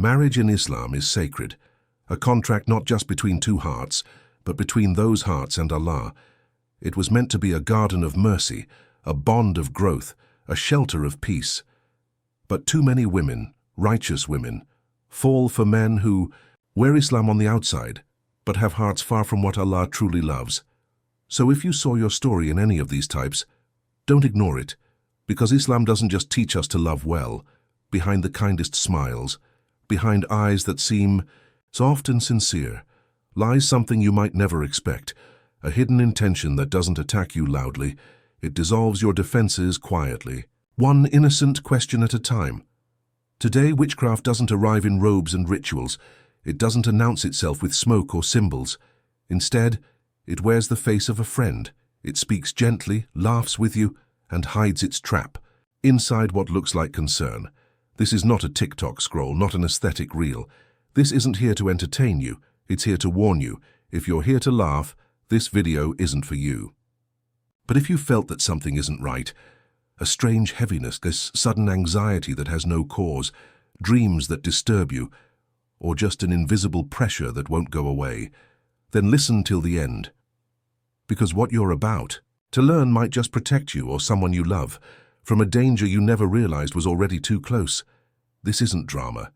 Marriage in Islam is sacred, a contract not just between two hearts, but between those hearts and Allah. It was meant to be a garden of mercy, a bond of growth, a shelter of peace. But too many women, righteous women, fall for men who wear Islam on the outside, but have hearts far from what Allah truly loves. So if you saw your story in any of these types, don't ignore it, because Islam doesn't just teach us to love well, behind the kindest smiles, behind eyes that seem soft and sincere, lies something you might never expect, a hidden intention that doesn't attack you loudly, it dissolves your defenses quietly, one innocent question at a time. Today, witchcraft doesn't arrive in robes and rituals. It doesn't announce itself with smoke or symbols. Instead, it wears the face of a friend. It speaks gently, laughs with you, and hides its trap inside what looks like concern. This is not a TikTok scroll, not an aesthetic reel. This isn't here to entertain you. It's here to warn you. If you're here to laugh, this video isn't for you. But if you felt that something isn't right, a strange heaviness, this sudden anxiety that has no cause, dreams that disturb you, or just an invisible pressure that won't go away, then listen till the end. Because what you're about to learn might just protect you or someone you love from a danger you never realized was already too close. This isn't drama.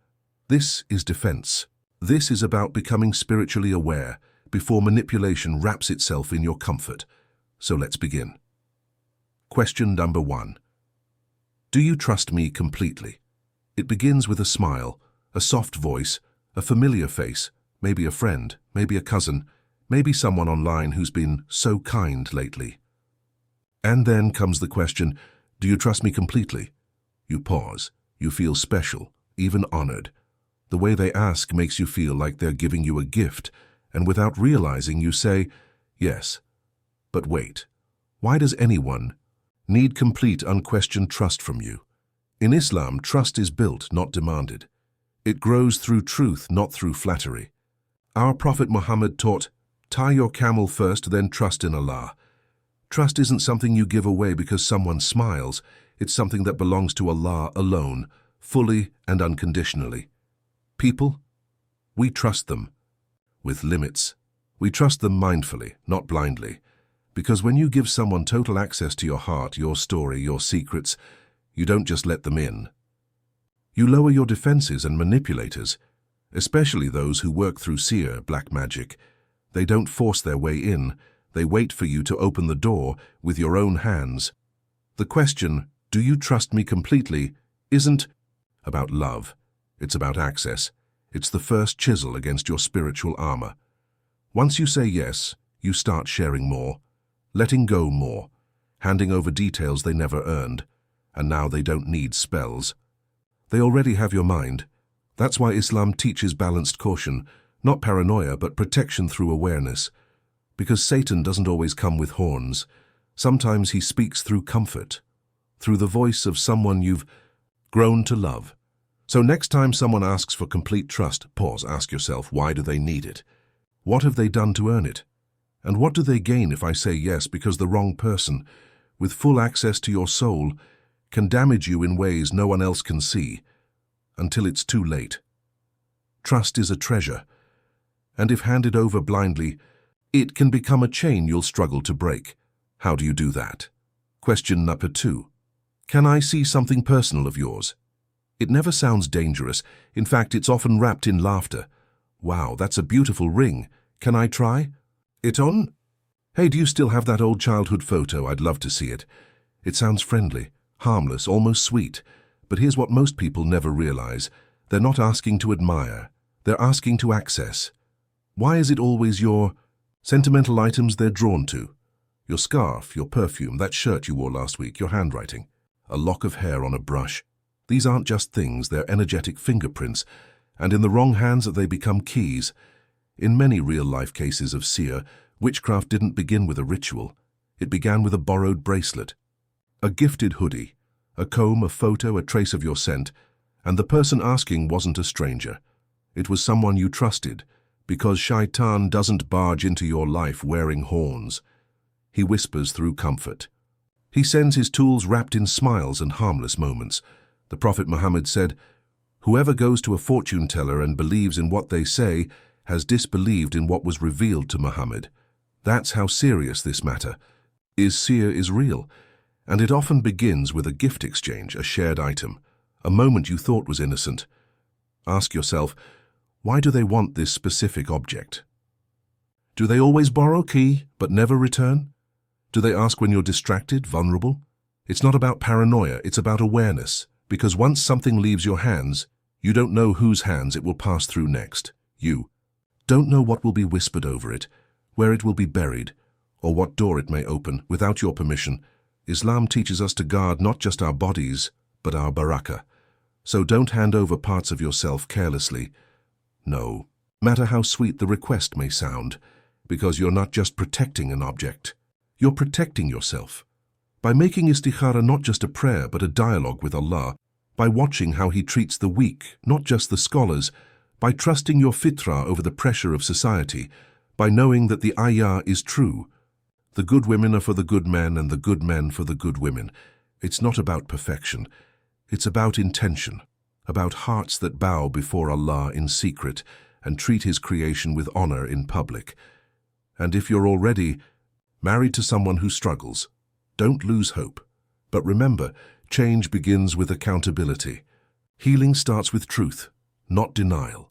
This is defense. This is about becoming spiritually aware before manipulation wraps itself in your comfort. So let's begin. Question number 1. Do you trust me completely? It begins with a smile, a soft voice, a familiar face, maybe a friend, maybe a cousin, maybe someone online who's been so kind lately. And then comes the question, do you trust me completely? You pause. You feel special, even honored. The way they ask makes you feel like they're giving you a gift, and without realizing you say, yes. But wait, why does anyone need complete unquestioned trust from you? In Islam, trust is built, not demanded. It grows through truth, not through flattery. Our Prophet Muhammad taught, tie your camel first, then trust in Allah. Trust isn't something you give away because someone smiles. It's something that belongs to Allah alone, fully and unconditionally. People, we trust them with limits. We trust them mindfully, not blindly. Because when you give someone total access to your heart, your story, your secrets, you don't just let them in. You lower your defenses and manipulators, especially those who work through seer, black magic. They don't force their way in. They wait for you to open the door with your own hands. The question, do you trust me completely, isn't about love. It's about access. It's the first chisel against your spiritual armor. Once you say yes, you start sharing more, letting go more, handing over details they never earned, and now they don't need spells. They already have your mind. That's why Islam teaches balanced caution, not paranoia, but protection through awareness. Because Satan doesn't always come with horns. Sometimes he speaks through comfort, through the voice of someone you've grown to love. So next time someone asks for complete trust, pause, ask yourself, why do they need it? What have they done to earn it? And what do they gain if I say yes? Because the wrong person, with full access to your soul, can damage you in ways no one else can see, until it's too late. Trust is a treasure, and if handed over blindly, it can become a chain you'll struggle to break. How do you do that? Question number 2. Can I see something personal of yours? It never sounds dangerous. In fact, it's often wrapped in laughter. Wow, that's a beautiful ring. Can I try it on? Hey, do you still have that old childhood photo? I'd love to see it. It sounds friendly, harmless, almost sweet. But here's what most people never realize. They're not asking to admire. They're asking to access. Why is it always your sentimental items they're drawn to? Your scarf, your perfume, that shirt you wore last week, your handwriting, a lock of hair on a brush. These aren't just things, they're energetic fingerprints, and in the wrong hands they become keys. In many real-life cases of seer, witchcraft didn't begin with a ritual. It began with a borrowed bracelet, a gifted hoodie, a comb, a photo, a trace of your scent, and the person asking wasn't a stranger. It was someone you trusted, because Shaitan doesn't barge into your life wearing horns. He whispers through comfort. He sends his tools wrapped in smiles and harmless moments. The Prophet Muhammad said, Whoever goes to a fortune teller and believes in what they say has disbelieved in what was revealed to Muhammad. That's how serious this matter is. Seer is real, and it often begins with a gift exchange, a shared item, a moment you thought was innocent. Ask yourself, why do they want this specific object? Do they always borrow key but never return? Do they ask when you're distracted, vulnerable? It's not about paranoia, it's about awareness, because once something leaves your hands, you don't know whose hands it will pass through next. You don't know what will be whispered over it, where it will be buried, or what door it may open without your permission. Islam teaches us to guard not just our bodies, but our barakah. So don't hand over parts of yourself carelessly. No matter how sweet the request may sound, because you're not just protecting an object, you're protecting yourself. By making istikhara not just a prayer but a dialogue with Allah, by watching how He treats the weak, not just the scholars, by trusting your fitrah over the pressure of society, by knowing that the ayah is true. The good women are for the good men and the good men for the good women. It's not about perfection. It's about intention, about hearts that bow before Allah in secret and treat His creation with honor in public. And if you're already married to someone who struggles, don't lose hope. But remember, change begins with accountability. Healing starts with truth, not denial.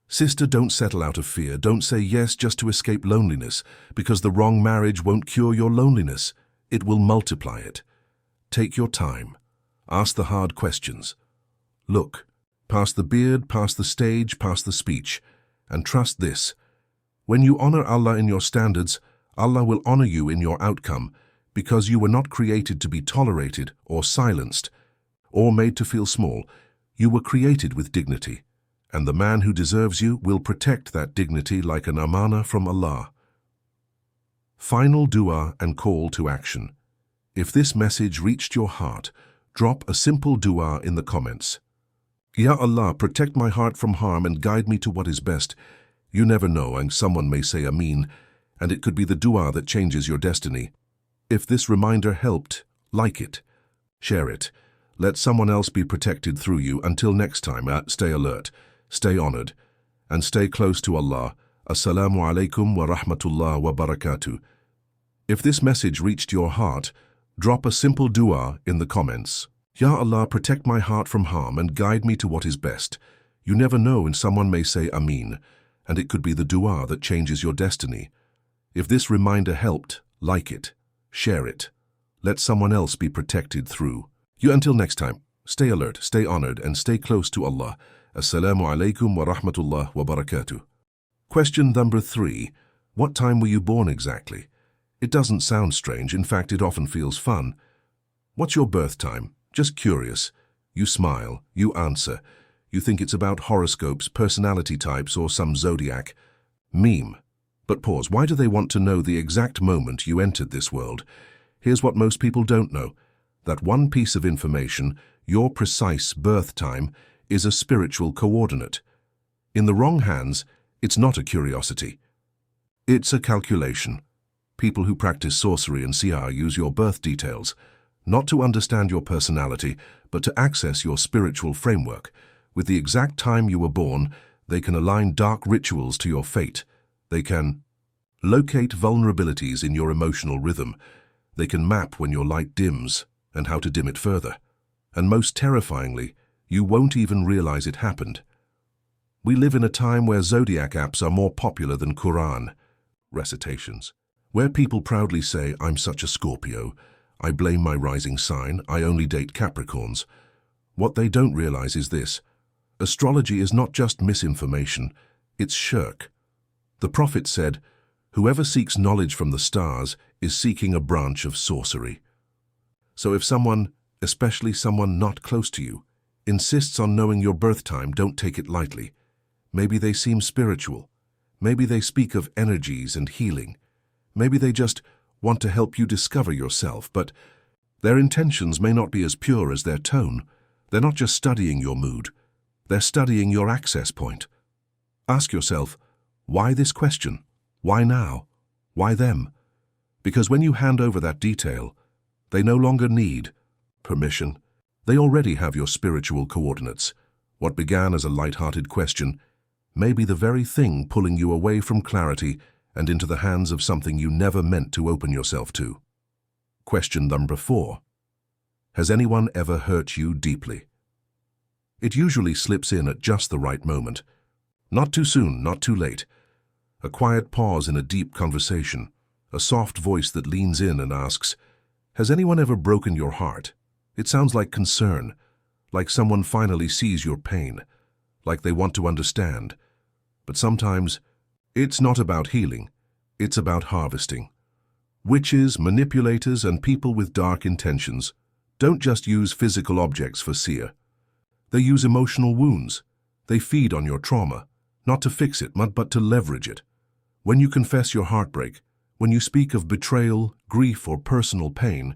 Sister, don't settle out of fear. Don't say yes just to escape loneliness, because the wrong marriage won't cure your loneliness. It will multiply it. Take your time. Ask the hard questions. Look, past the beard, past the stage, past the speech, and trust this. When you honor Allah in your standards, Allah will honor you in your outcome, because you were not created to be tolerated or silenced, or made to feel small. You were created with dignity, and the man who deserves you will protect that dignity like an amana from Allah. Final dua and call to action. If this message reached your heart, drop a simple dua in the comments. Ya Allah, protect my heart from harm and guide me to what is best. You never know, and someone may say Ameen, and it could be the dua that changes your destiny. If this reminder helped, like it, share it. Let someone else be protected through you. Until next time, stay alert, stay honored, and stay close to Allah. Assalamu alaikum wa rahmatullah wa barakatuh. If this message reached your heart, drop a simple dua in the comments. Ya Allah, protect my heart from harm and guide me to what is best. You never know, and someone may say Ameen, and it could be the dua that changes your destiny. If this reminder helped, like it, share it. Let someone else be protected through you. Until next time, stay alert, stay honored, and stay close to Allah. Assalamu alaikum wa rahmatullah wa barakatuh. Question number 3. What time were you born exactly? It doesn't sound strange. In fact, it often feels fun. What's your birth time? Just curious. You smile. You answer. You think it's about horoscopes, personality types, or some zodiac meme. But pause. Why do they want to know the exact moment you entered this world? Here's what most people don't know. That one piece of information, your precise birth time, is a spiritual coordinate. In the wrong hands, it's not a curiosity. It's a calculation. People who practice sorcery and sihr use your birth details, not to understand your personality, but to access your spiritual framework. With the exact time you were born, they can align dark rituals to your fate. They can locate vulnerabilities in your emotional rhythm. They can map when your light dims and how to dim it further. And most terrifyingly, you won't even realize it happened. We live in a time where zodiac apps are more popular than Quran recitations, where people proudly say, I'm such a Scorpio, I blame my rising sign, I only date Capricorns. What they don't realize is this. Astrology is not just misinformation, it's shirk. The Prophet said, whoever seeks knowledge from the stars is seeking a branch of sorcery. So if someone, especially someone not close to you, insists on knowing your birth time, don't take it lightly. Maybe they seem spiritual. Maybe they speak of energies and healing. Maybe they just want to help you discover yourself, but their intentions may not be as pure as their tone. They're not just studying your mood. They're studying your access point. Ask yourself, why this question? Why now? Why them? Because when you hand over that detail, they no longer need permission. They already have your spiritual coordinates. What began as a light-hearted question may be the very thing pulling you away from clarity and into the hands of something you never meant to open yourself to. Question number 4. Has anyone ever hurt you deeply? It usually slips in at just the right moment. Not too soon, not too late. A quiet pause in a deep conversation, a soft voice that leans in and asks, "Has anyone ever broken your heart?" It sounds like concern, like someone finally sees your pain, like they want to understand. But sometimes, it's not about healing, it's about harvesting. Witches, manipulators, and people with dark intentions don't just use physical objects for seer. They use emotional wounds. They feed on your trauma, not to fix it, but to leverage it. When you confess your heartbreak, when you speak of betrayal, grief, or personal pain,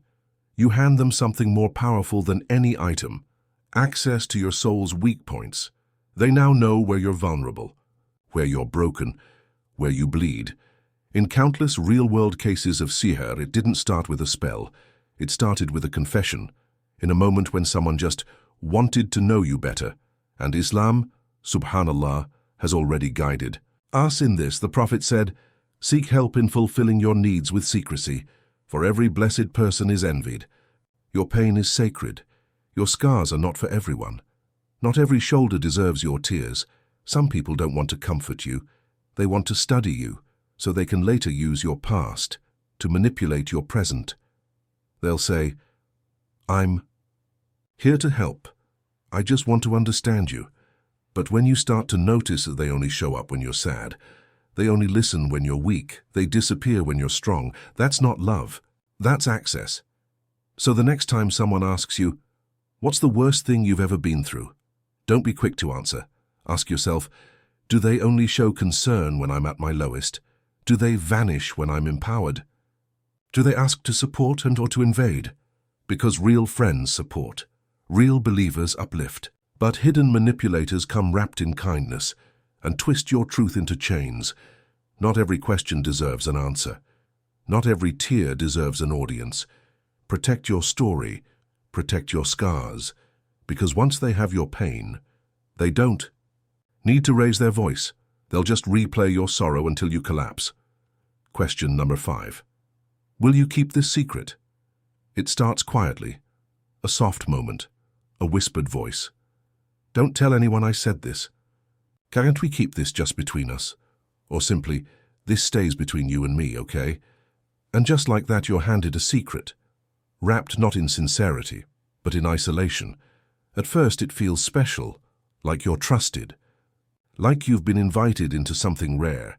you hand them something more powerful than any item, access to your soul's weak points. They now know where you're vulnerable, where you're broken, where you bleed. In countless real-world cases of sihr, it didn't start with a spell. It started with a confession, in a moment when someone just wanted to know you better. And Islam, subhanallah, has already guided us in this. The Prophet said, "Seek help in fulfilling your needs with secrecy, for every blessed person is envied." Your pain is sacred. Your scars are not for everyone. Not every shoulder deserves your tears. Some people don't want to comfort you. They want to study you, so they can later use your past to manipulate your present. They'll say, "I'm here to help. I just want to understand you." But when you start to notice that they only show up when you're sad, they only listen when you're weak, they disappear when you're strong, that's not love. That's access. So the next time someone asks you, "What's the worst thing you've ever been through?" don't be quick to answer. Ask yourself, do they only show concern when I'm at my lowest? Do they vanish when I'm empowered? Do they ask to support or to invade? Because real friends support. Real believers uplift. But hidden manipulators come wrapped in kindness and twist your truth into chains. Not every question deserves an answer. Not every tear deserves an audience. Protect your story, protect your scars, because once they have your pain, they don't need to raise their voice. They'll just replay your sorrow until you collapse. Question number 5. Will you keep this secret? It starts quietly, a soft moment, a whispered voice. Don't tell anyone I said this. Can't we keep this just between us? Or simply, this stays between you and me, okay? And just like that, you're handed a secret, wrapped not in sincerity, but in isolation. At first it feels special, like you're trusted, like you've been invited into something rare.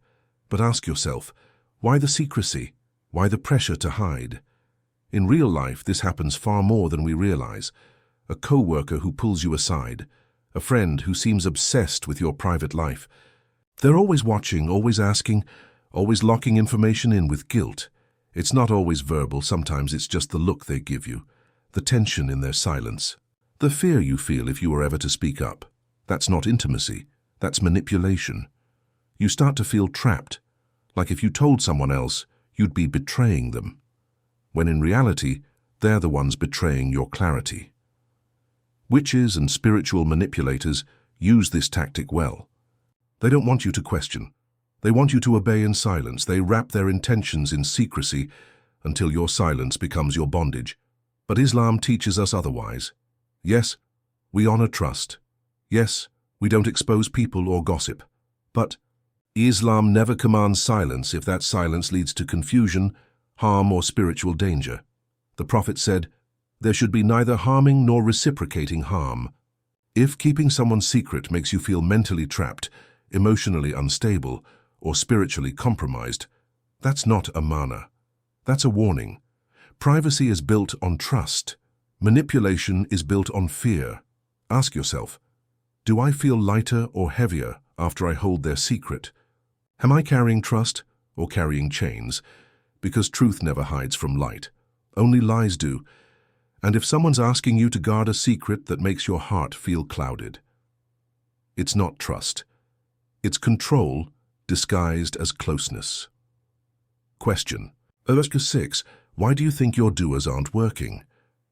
But ask yourself, why the secrecy? Why the pressure to hide? In real life, this happens far more than we realize. A co-worker who pulls you aside, a friend who seems obsessed with your private life. They're always watching, always asking, always locking information in with guilt. It's not always verbal, sometimes it's just the look they give you, the tension in their silence, the fear you feel if you were ever to speak up. That's not intimacy, that's manipulation. You start to feel trapped, like if you told someone else, you'd be betraying them, when in reality, they're the ones betraying your clarity. Witches and spiritual manipulators use this tactic well. They don't want you to question. They want you to obey in silence. They wrap their intentions in secrecy until your silence becomes your bondage. But Islam teaches us otherwise. Yes, we honor trust. Yes, we don't expose people or gossip. But Islam never commands silence if that silence leads to confusion, harm, or spiritual danger. The Prophet said, there should be neither harming nor reciprocating harm. If keeping someone's secret makes you feel mentally trapped, emotionally unstable, or spiritually compromised, that's not amana. That's a warning. Privacy is built on trust. Manipulation is built on fear. Ask yourself, do I feel lighter or heavier after I hold their secret? Am I carrying trust or carrying chains? Because truth never hides from light. Only lies do. And if someone's asking you to guard a secret that makes your heart feel clouded, it's not trust. It's control disguised as closeness. Question. Verse 6. Why do you think your doers aren't working?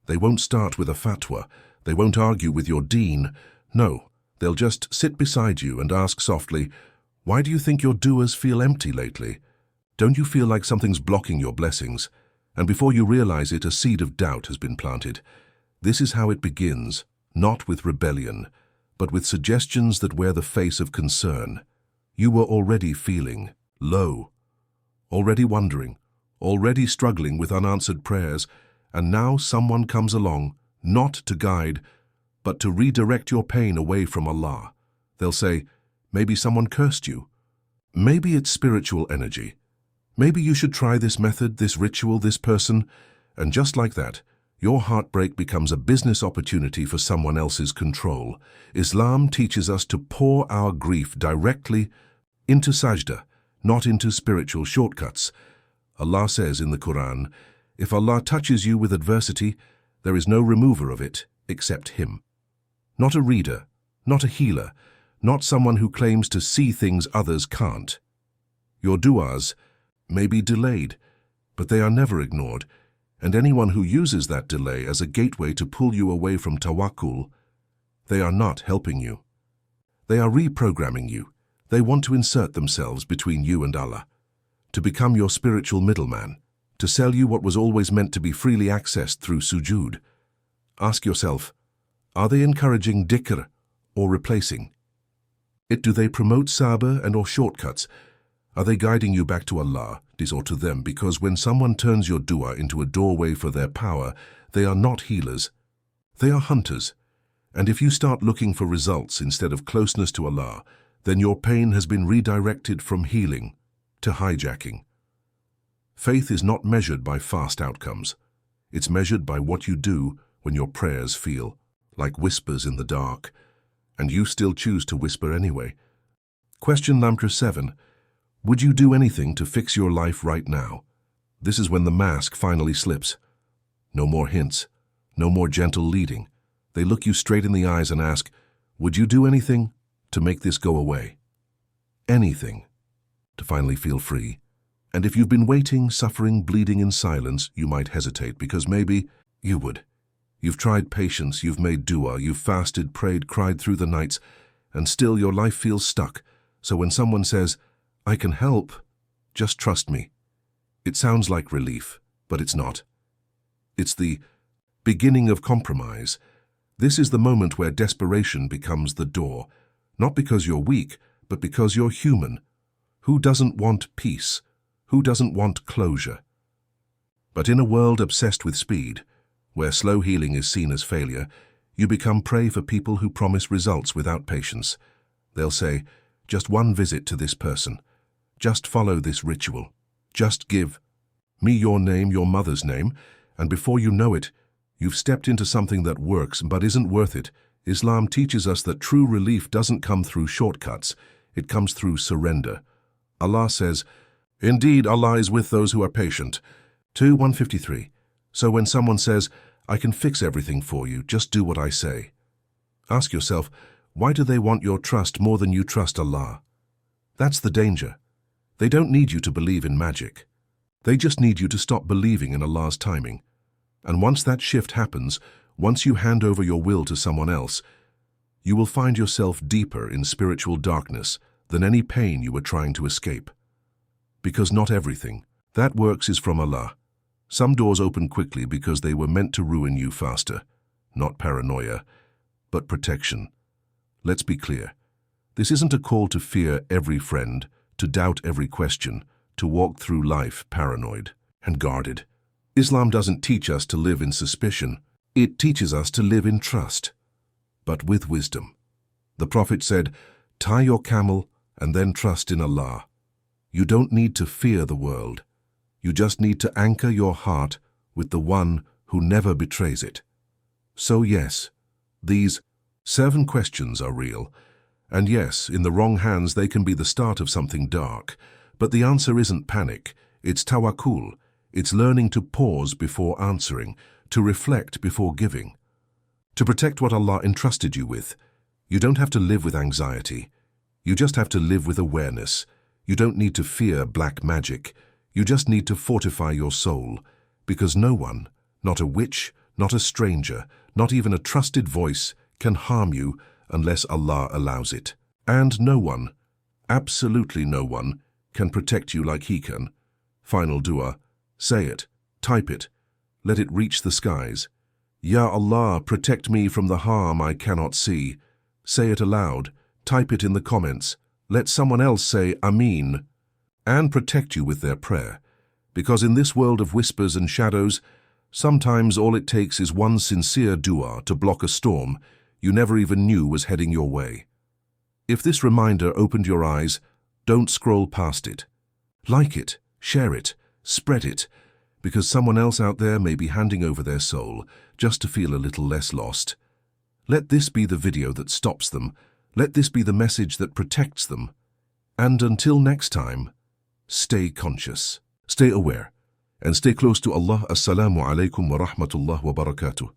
They won't start with a fatwa. They won't argue with your dean. No, They'll just sit beside you and ask softly, "Why do you think your du'as feel empty lately? Don't you feel like something's blocking your blessings?" And before you realize it, a seed of doubt has been planted. This is how it begins, not with rebellion, but with suggestions that wear the face of concern. You were already feeling low, already wondering, already struggling with unanswered prayers, and now someone comes along, not to guide, but to redirect your pain away from Allah. They'll say, maybe someone cursed you. Maybe it's spiritual energy. Maybe you should try this method, this ritual, this person. And just like that, your heartbreak becomes a business opportunity for someone else's control. Islam teaches us to pour our grief directly into sajda, not into spiritual shortcuts. Allah says in the Quran, if Allah touches you with adversity, there is no remover of it except Him. Not a reader, not a healer, not someone who claims to see things others can't. Your du'as may be delayed, but they are never ignored, and anyone who uses that delay as a gateway to pull you away from tawakkul, they are not helping you. They are reprogramming you. They want to insert themselves between you and Allah, to become your spiritual middleman, to sell you what was always meant to be freely accessed through sujud. Ask yourself, are they encouraging dhikr or replacing it? Do they promote sabr and or shortcuts? Are they guiding you back to Allah, or to them? Because when someone turns your dua into a doorway for their power, they are not healers. They are hunters. And if you start looking for results instead of closeness to Allah, then your pain has been redirected from healing to hijacking. Faith is not measured by fast outcomes. It's measured by what you do when your prayers feel like whispers in the dark, and you still choose to whisper anyway. Question number 7. Would you do anything to fix your life right now? This is when the mask finally slips. No more hints, no more gentle leading. They look you straight in the eyes and ask, would you do anything to make this go away? Anything to finally feel free. And if you've been waiting, suffering, bleeding in silence, you might hesitate because maybe you would. You've tried patience, you've made dua, you've fasted, prayed, cried through the nights, and still your life feels stuck. So when someone says, I can help, just trust me, it sounds like relief, but it's not. It's the beginning of compromise. This is the moment where desperation becomes the door, not because you're weak, but because you're human. Who doesn't want peace? Who doesn't want closure? But in a world obsessed with speed, where slow healing is seen as failure, you become prey for people who promise results without patience. They'll say, just one visit to this person. Just follow this ritual. Just give me your name, your mother's name, and before you know it, you've stepped into something that works but isn't worth it. Islam teaches us that true relief doesn't come through shortcuts. It comes through surrender. Allah says, indeed, Allah is with those who are patient. 2:153. So when someone says, I can fix everything for you, just do what I say. Ask yourself, why do they want your trust more than you trust Allah? That's the danger. They don't need you to believe in magic. They just need you to stop believing in Allah's timing. And once that shift happens, once you hand over your will to someone else, you will find yourself deeper in spiritual darkness than any pain you were trying to escape. Because not everything that works is from Allah. Some doors open quickly because they were meant to ruin you faster. Not paranoia, but protection. Let's be clear. This isn't a call to fear every friend, to doubt every question, to walk through life paranoid and guarded. Islam doesn't teach us to live in suspicion. It teaches us to live in trust, but with wisdom. The Prophet said, tie your camel and then trust in Allah. You don't need to fear the world. You just need to anchor your heart with the one who never betrays it. So yes, these 7 questions are real. And yes, in the wrong hands they can be the start of something dark. But the answer isn't panic, it's tawakkul. It's learning to pause before answering, to reflect before giving. To protect what Allah entrusted you with, you don't have to live with anxiety. You just have to live with awareness. You don't need to fear black magic. You just need to fortify your soul. Because no one, not a witch, not a stranger, not even a trusted voice, can harm you unless Allah allows it. And no one, absolutely no one, can protect you like He can. Final dua. Say it. Type it. Let it reach the skies. Ya Allah, protect me from the harm I cannot see. Say it aloud. Type it in the comments. Let someone else say Ameen. And protect you with their prayer. Because in this world of whispers and shadows, sometimes all it takes is one sincere dua to block a storm you never even knew was heading your way. If this reminder opened your eyes, don't scroll past it. Like it, share it, spread it, because someone else out there may be handing over their soul just to feel a little less lost. Let this be the video that stops them. Let this be the message that protects them. And until next time, stay conscious, stay aware, and stay close to Allah. Assalamu alaikum wa rahmatullah wa barakatuh.